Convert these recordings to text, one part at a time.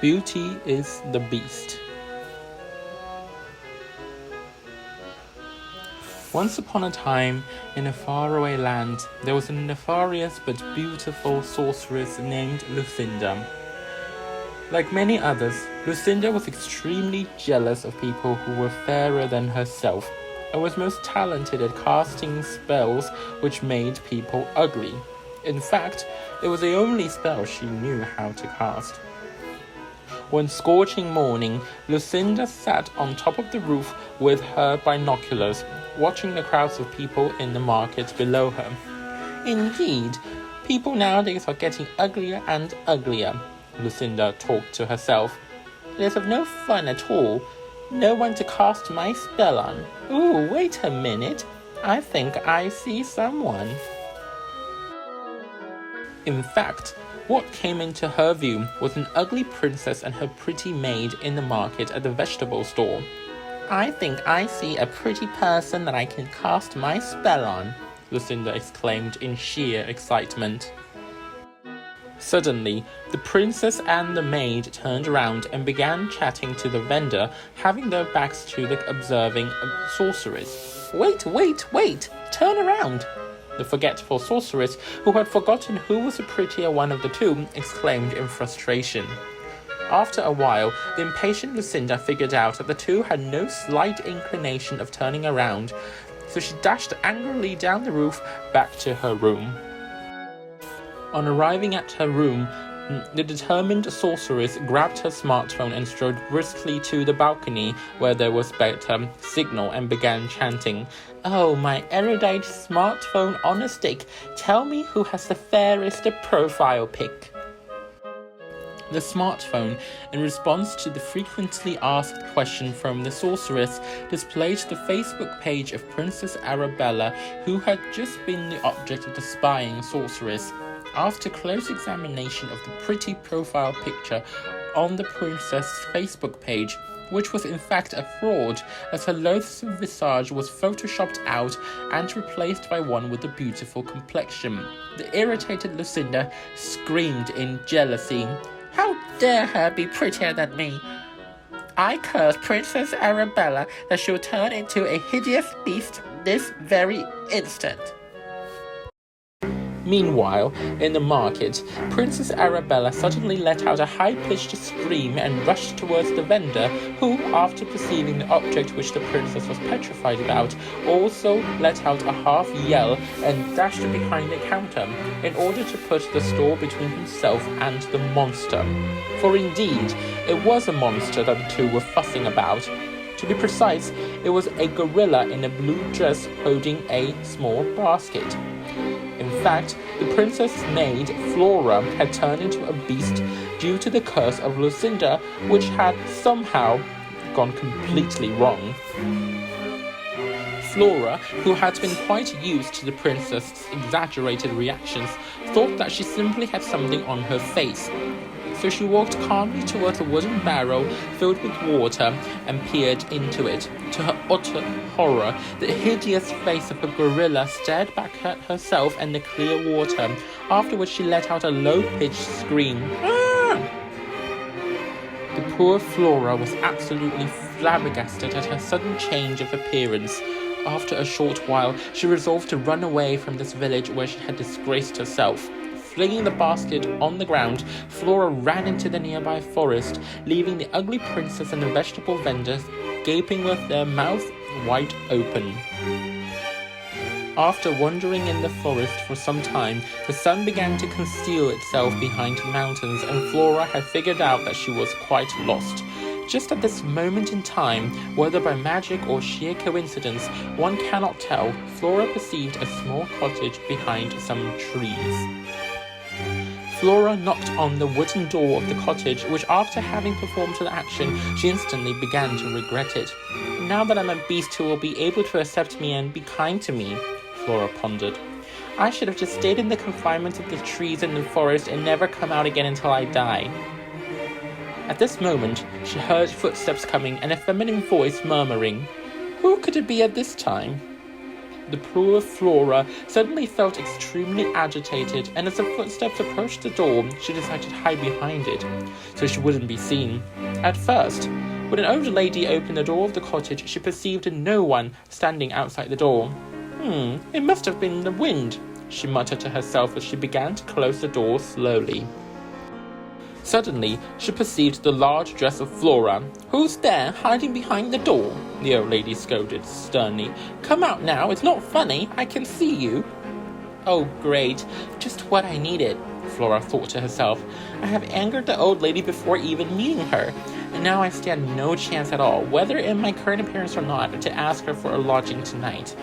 Beauty is the Beast. Once upon a time, in a faraway land, there was a nefarious but beautiful sorceress named Lucinda. Like many others, Lucinda was extremely jealous of people who were fairer than herself, and was most talented at casting spells which made people ugly. In fact, it was the only spell she knew how to cast. One scorching morning, Lucinda sat on top of the roof with her binoculars, watching the crowds of people in the market below her. Indeed, people nowadays are getting uglier and uglier, Lucinda talked to herself. It is of no fun at all. No one to cast my spell on. Ooh, wait a minute. I think I see someone. In fact, what came into her view was an ugly princess and her pretty maid in the market at the vegetable store. I think I see a pretty person that I can cast my spell on, Lucinda exclaimed in sheer excitement. Suddenly, the princess and the maid turned around and began chatting to the vendor, having their backs to the observing sorceress. Wait! Turn around! The forgetful sorceress, who had forgotten who was the prettier one of the two, exclaimed in frustration. After a while, the impatient Lucinda figured out that the two had no slight inclination of turning around, so she dashed angrily down the roof back to her room. On arriving at her room, the determined sorceress grabbed her smartphone and strode briskly to the balcony where there was better signal and began chanting, "Oh, my erudite smartphone on a stick, tell me who has the fairest profile pic." The smartphone, in response to the frequently asked question from the sorceress, displayed the Facebook page of Princess Arabella, who had just been the object of the spying sorceress. After close examination of the pretty profile picture on the princess's Facebook page, which was in fact a fraud, as her loathsome visage was photoshopped out and replaced by one with a beautiful complexion, the irritated Lucinda screamed in jealousy, "How dare her be prettier than me? I curse Princess Arabella that she'll turn into a hideous beast this very instant." Meanwhile, in the market, Princess Arabella suddenly let out a high-pitched scream and rushed towards the vendor, who, after perceiving the object which the princess was petrified about, also let out a half-yell and dashed behind a counter, in order to put the store between himself and the monster. For indeed, it was a monster that the two were fussing about. To be precise, it was a gorilla in a blue dress holding a small basket. In fact, the princess's maid, Flora, had turned into a beast due to the curse of Lucinda, which had somehow gone completely wrong. Flora, who had been quite used to the princess's exaggerated reactions, thought that she simply had something on her face. So she walked calmly towards a wooden barrel filled with water and peered into it. To her utter horror, the hideous face of a gorilla stared back at herself and the clear water, after which she let out a low-pitched scream. "Ah!" The poor Flora was absolutely flabbergasted at her sudden change of appearance. After a short while, she resolved to run away from this village where she had disgraced herself. Flinging the basket on the ground, Flora ran into the nearby forest, leaving the ugly princess and the vegetable vendors gaping with their mouths wide open. After wandering in the forest for some time, the sun began to conceal itself behind mountains, and Flora had figured out that she was quite lost. Just at this moment in time, whether by magic or sheer coincidence, one cannot tell, Flora perceived a small cottage behind some trees. Flora knocked on the wooden door of the cottage, which after having performed the action, she instantly began to regret it. "Now that I'm a beast who will be able to accept me and be kind to me," Flora pondered, "I should have just stayed in the confinements of the trees in the forest and never come out again until I die." At this moment, she heard footsteps coming and a feminine voice murmuring, "Who could it be at this time?" The poor Flora suddenly felt extremely agitated, and as the footsteps approached the door, she decided to hide behind it, so she wouldn't be seen. At first, when an old lady opened the door of the cottage, she perceived no one standing outside the door. It must have been the wind, she muttered to herself as she began to close the door slowly. Suddenly, she perceived the large dress of Flora. "Who's there, hiding behind the door?" the old lady scolded sternly. "Come out now, it's not funny, I can see you." "Oh, great, just what I needed," Flora thought to herself. "I have angered the old lady before even meeting her, and now I stand no chance at all, whether in my current appearance or not, to ask her for a lodging tonight."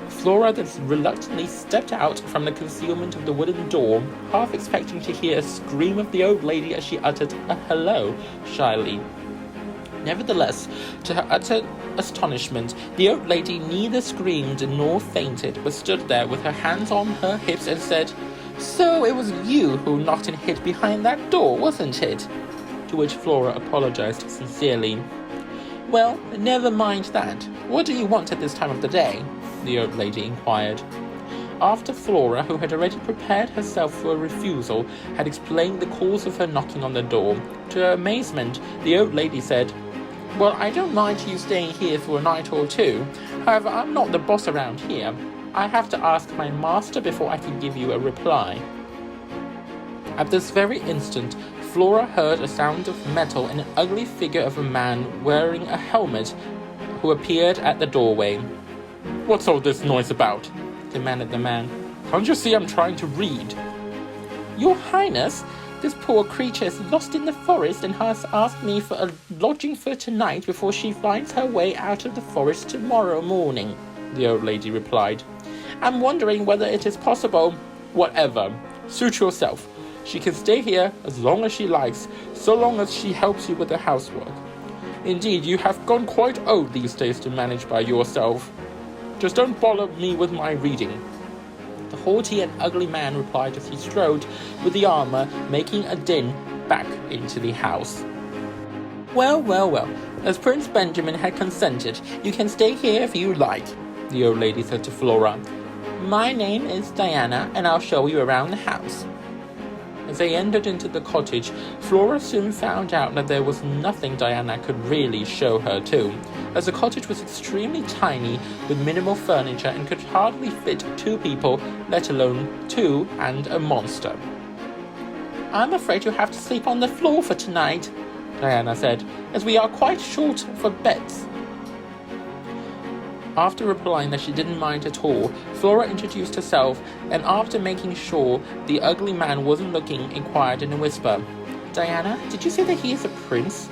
Flora then reluctantly stepped out from the concealment of the wooden door, half expecting to hear a scream of the old lady as she uttered a hello shyly. Nevertheless, to her utter astonishment, the old lady neither screamed nor fainted, but stood there with her hands on her hips and said, "So it was you who knocked and hid behind that door, wasn't it?" To which Flora apologized sincerely. "Well, never mind that. What do you want at this time of the day?" the old lady inquired. After Flora, who had already prepared herself for a refusal, had explained the cause of her knocking on the door, to her amazement, the old lady said, "Well, I don't mind you staying here for a night or two. However, I'm not the boss around here. I have to ask my master before I can give you a reply." At this very instant, Flora heard a sound of metal and an ugly figure of a man wearing a helmet who appeared at the doorway. "What's all this noise about?" demanded the man. "Can't you see I'm trying to read?" "Your Highness, this poor creature is lost in the forest and has asked me for a lodging for tonight before she finds her way out of the forest tomorrow morning," the old lady replied. "I'm wondering whether it is possible—" "Whatever. Suit yourself. She can stay here as long as she likes, so long as she helps you with the housework. Indeed, you have gone quite old these days to manage by yourself. Just don't bother me with my reading." The haughty and ugly man replied as he strode, with the armor making a din, back into the house. Well, as Prince Benjamin had consented, you can stay here if you like," the old lady said to Flora. "My name is Diana, and I'll show you around the house." As they entered into the cottage, Flora soon found out that there was nothing Diana could really show her to, as the cottage was extremely tiny with minimal furniture and could hardly fit 2 people, let alone 2 and a monster. "I'm afraid you'll have to sleep on the floor for tonight," Diana said, "as we are quite short for beds." After replying that she didn't mind at all, Flora introduced herself, and after making sure the ugly man wasn't looking, inquired in a whisper, "Diana, did you say that he is a prince?"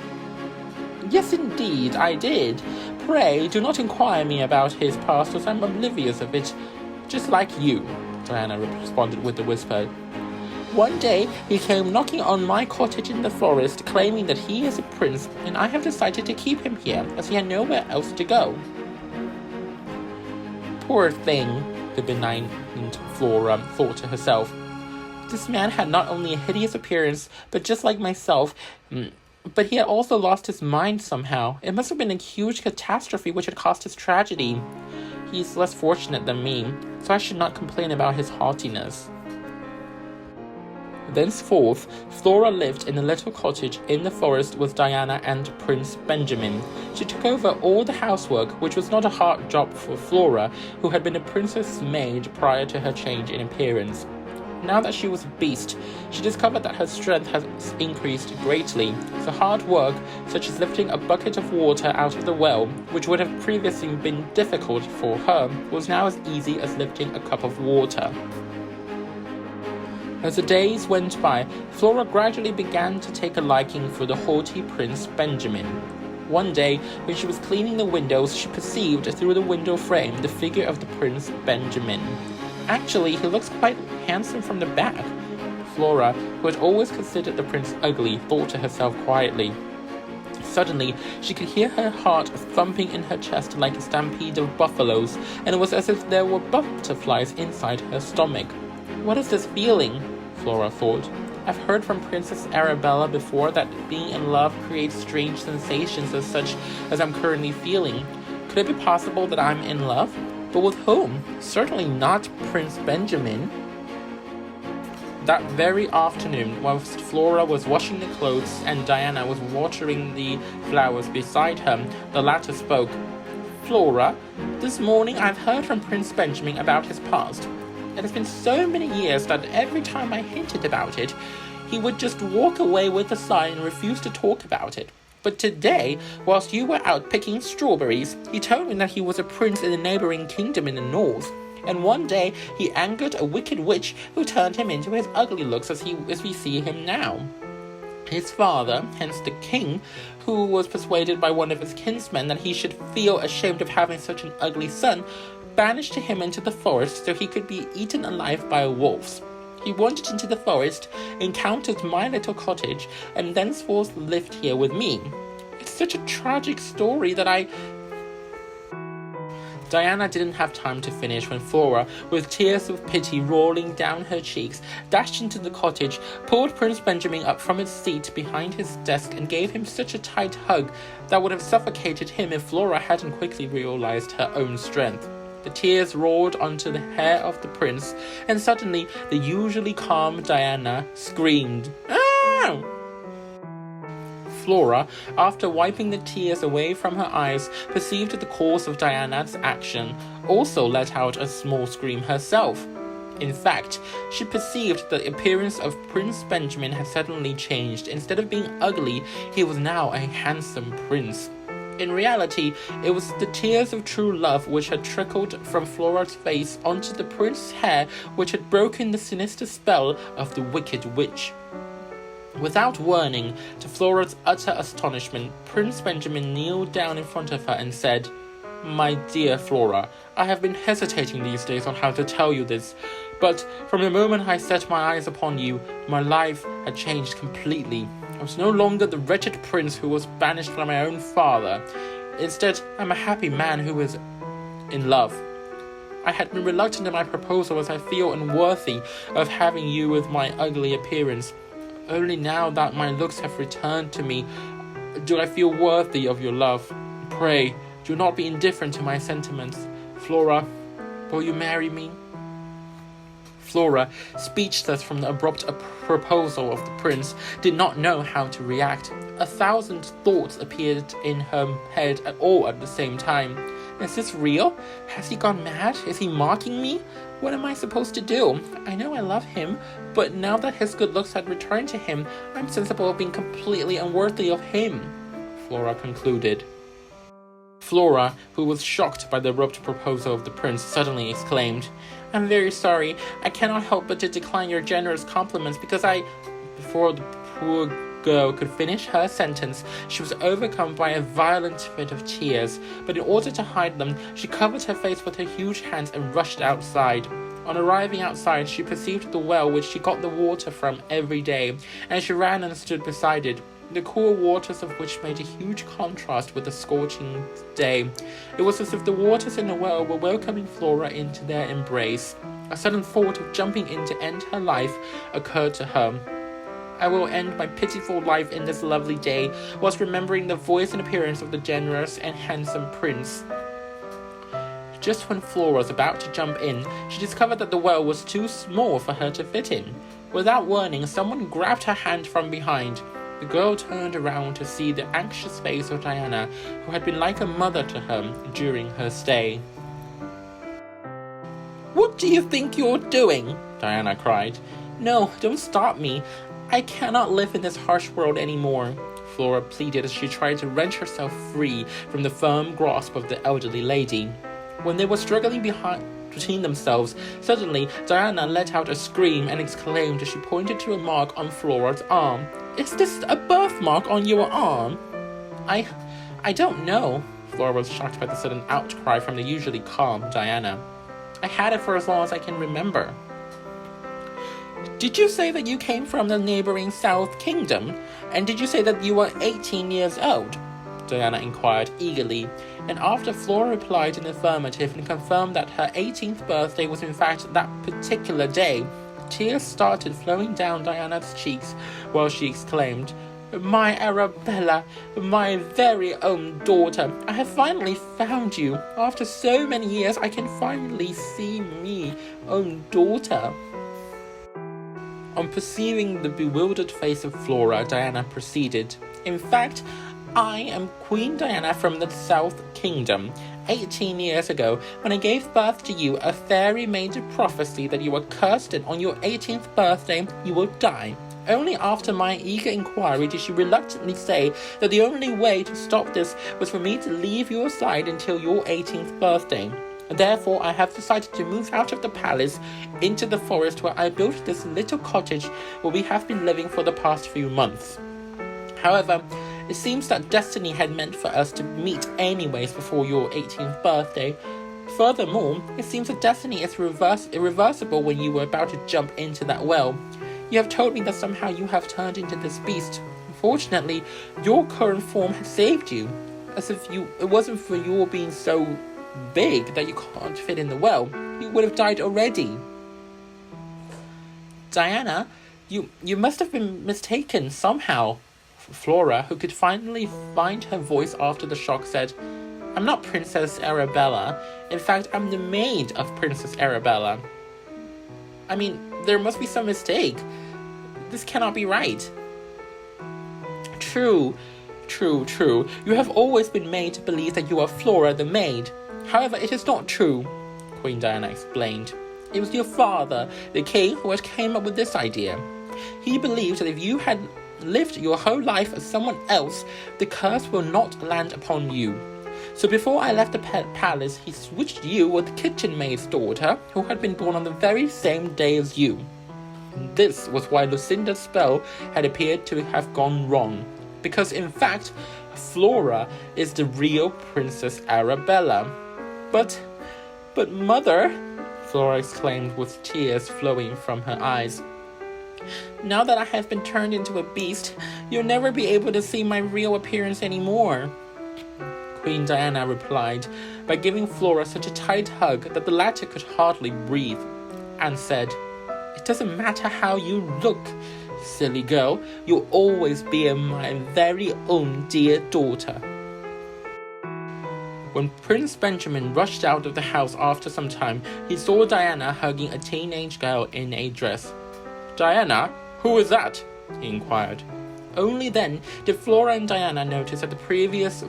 "Yes, indeed, I did. Pray, do not inquire me about his past, as I'm oblivious of it, just like you," Diana responded with a whisper. "One day, he came knocking on my cottage in the forest, claiming that he is a prince, and I have decided to keep him here, as he had nowhere else to go." "Poor thing," the benignant Flora thought to herself. "This man had not only a hideous appearance, but just like myself, but he had also lost his mind somehow. It must have been a huge catastrophe which had caused his tragedy. He's less fortunate than me, so I should not complain about his haughtiness." Thenceforth, Flora lived in a little cottage in the forest with Diana and Prince Benjamin. She took over all the housework, which was not a hard job for Flora, who had been a princess maid prior to her change in appearance. Now that she was a beast, she discovered that her strength has increased greatly, so hard work, such as lifting a bucket of water out of the well, which would have previously been difficult for her, was now as easy as lifting a cup of water. As the days went by, Flora gradually began to take a liking for the haughty Prince Benjamin. One day, when she was cleaning the windows, she perceived through the window frame the figure of the Prince Benjamin. Actually, he looks quite handsome from the back. Flora, who had always considered the prince ugly, thought to herself quietly. Suddenly, she could hear her heart thumping in her chest like a stampede of buffaloes, and it was as if there were butterflies inside her stomach. "What is this feeling?" Flora thought. "I've heard from Princess Arabella before that being in love creates strange sensations as such as I'm currently feeling. Could it be possible that I'm in love?" But with whom? Certainly not Prince Benjamin. That very afternoon, whilst Flora was washing the clothes and Diana was watering the flowers beside her, the latter spoke. Flora, this morning I've heard from Prince Benjamin about his past. It has been so many years that every time I hinted about it, he would just walk away with a sigh and refuse to talk about it. But today, whilst you were out picking strawberries, he told me that he was a prince in a neighbouring kingdom in the north. And one day he angered a wicked witch who turned him into his ugly looks as we see him now. His father, hence the king, who was persuaded by one of his kinsmen that he should feel ashamed of having such an ugly son, banished him into the forest so he could be eaten alive by wolves. He wandered into the forest, encountered my little cottage, and thenceforth lived here with me. It's such a tragic story that Diana didn't have time to finish when Flora, with tears of pity rolling down her cheeks, dashed into the cottage, pulled Prince Benjamin up from his seat behind his desk and gave him such a tight hug that would have suffocated him if Flora hadn't quickly realized her own strength. The tears rolled onto the hair of the prince, and suddenly the usually calm Diana screamed, "Ah!" Flora, after wiping the tears away from her eyes, perceived the cause of Diana's action, also let out a small scream herself. In fact, she perceived the appearance of Prince Benjamin had suddenly changed. Instead of being ugly, he was now a handsome prince. In reality, it was the tears of true love which had trickled from Flora's face onto the prince's hair which had broken the sinister spell of the wicked witch. Without warning, to Flora's utter astonishment, Prince Benjamin kneeled down in front of her and said, "My dear Flora, I have been hesitating these days on how to tell you this, but from the moment I set my eyes upon you, my life had changed completely. I was no longer the wretched prince who was banished by my own father. Instead, I'm a happy man who is in love. I had been reluctant in my proposal as I feel unworthy of having you with my ugly appearance. Only now that my looks have returned to me, do I feel worthy of your love. Pray, do not be indifferent to my sentiments. Flora, will you marry me?" Flora, speechless from the abrupt proposal of the prince, did not know how to react. 1,000 thoughts appeared in her head all at the same time. Is this real? Has he gone mad? Is he mocking me? What am I supposed to do? I know I love him, but now that his good looks had returned to him, I'm sensible of being completely unworthy of him, Flora concluded. Flora, who was shocked by the abrupt proposal of the prince, suddenly exclaimed, "I'm very sorry. I cannot help but to decline your generous compliments because Before the poor girl could finish her sentence, she was overcome by a violent fit of tears, but in order to hide them, she covered her face with her huge hands and rushed outside. On arriving outside, she perceived the well which she got the water from every day, and she ran and stood beside it, the cool waters of which made a huge contrast with the scorching day. It was as if the waters in the well were welcoming Flora into their embrace. A sudden thought of jumping in to end her life occurred to her. I will end my pitiful life in this lovely day, whilst remembering the voice and appearance of the generous and handsome prince. Just when Flora was about to jump in, she discovered that the well was too small for her to fit in. Without warning, someone grabbed her hand from behind. The girl turned around to see the anxious face of Diana, who had been like a mother to her during her stay. "What do you think you're doing?" Diana cried. "No, don't stop me. I cannot live in this harsh world anymore," Flora pleaded as she tried to wrench herself free from the firm grasp of the elderly lady. When they were struggling between themselves, suddenly Diana let out a scream and exclaimed as she pointed to a mark on Flora's arm. "Is this a birthmark on your arm?" I don't know." Flora was shocked by the sudden outcry from the usually calm Diana. "I had it for as long as I can remember." "Did you say that you came from the neighboring South Kingdom? And did you say that you were 18 years old?" Diana inquired eagerly, and after Flora replied in the affirmative and confirmed that her 18th birthday was in fact that particular day, tears started flowing down Diana's cheeks while she exclaimed, My Arabella, my very own daughter, I have finally found you. After so many years, I can finally see me own daughter." On perceiving the bewildered face of Flora, Diana proceeded, "In fact, I am Queen Diana from the South Kingdom. 18 years ago, when I gave birth to you, a fairy made a prophecy that you were cursed and on your 18th birthday you will die. Only after my eager inquiry did she reluctantly say that the only way to stop this was for me to leave your side until your 18th birthday. Therefore, I have decided to move out of the palace into the forest where I built this little cottage where we have been living for the past few months. However, it seems that destiny had meant for us to meet anyways before your 18th birthday. Furthermore, it seems that destiny is irreversible when you were about to jump into that well. You have told me that somehow you have turned into this beast. Fortunately, your current form has saved you. As if it wasn't for your being so big that you can't fit in the well, you would have died already." "Diana, you must have been mistaken somehow." Flora, who could finally find her voice after the shock, said, "I'm not Princess Arabella. In fact, I'm the maid of Princess Arabella." "I mean, there must be some mistake. This cannot be right." True. You have always been made to believe that you are Flora the maid. However, it is not true," Queen Diana explained. "It was your father, the king, who had came up with this idea. He believed that if you had lived your whole life as someone else, the curse will not land upon you. So before I left the palace, he switched you with the kitchen maid's daughter, who had been born on the very same day as you. This was why Lucinda's spell had appeared to have gone wrong, because in fact, Flora is the real Princess Arabella." But mother," Flora exclaimed with tears flowing from her eyes, "now that I have been turned into a beast, you'll never be able to see my real appearance anymore." Queen Diana replied by giving Flora such a tight hug that the latter could hardly breathe, and said, "It doesn't matter how you look, silly girl, you'll always be my very own dear daughter." When Prince Benjamin rushed out of the house after some time, he saw Diana hugging a teenage girl in a dress. "Diana, who is that?" he inquired. Only then did Flora and Diana notice that the previous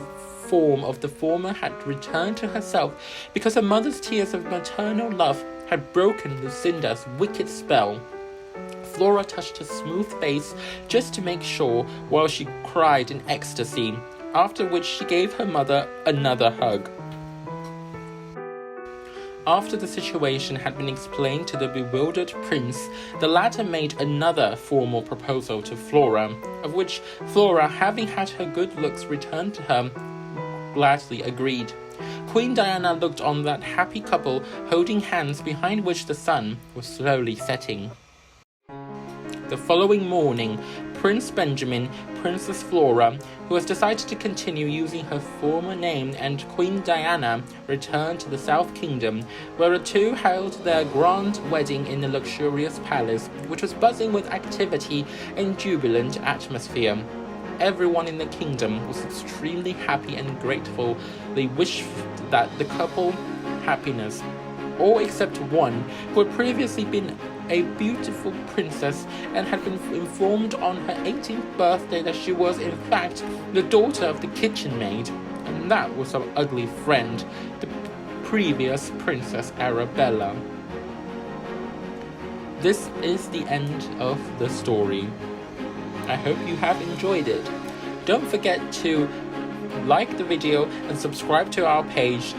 form of the former had returned to herself because her mother's tears of maternal love had broken Lucinda's wicked spell. Flora touched her smooth face just to make sure while she cried in ecstasy, after which she gave her mother another hug. After the situation had been explained to the bewildered prince, the latter made another formal proposal to Flora, of which Flora, having had her good looks returned to her, gladly agreed. Queen Diana looked on that happy couple holding hands behind which the sun was slowly setting. The following morning, Prince Benjamin, Princess Flora, who has decided to continue using her former name, and Queen Diana returned to the South Kingdom, where the two held their grand wedding in a luxurious palace, which was buzzing with activity and jubilant atmosphere. Everyone in the kingdom was extremely happy and grateful. They wished that the couple happiness, all except one, who had previously been a beautiful princess and had been informed on her 18th birthday that she was in fact the daughter of the kitchen maid, and that was her ugly friend, the previous Princess Arabella. This is the end of the story. I hope you have enjoyed it. Don't forget to like the video and subscribe to our page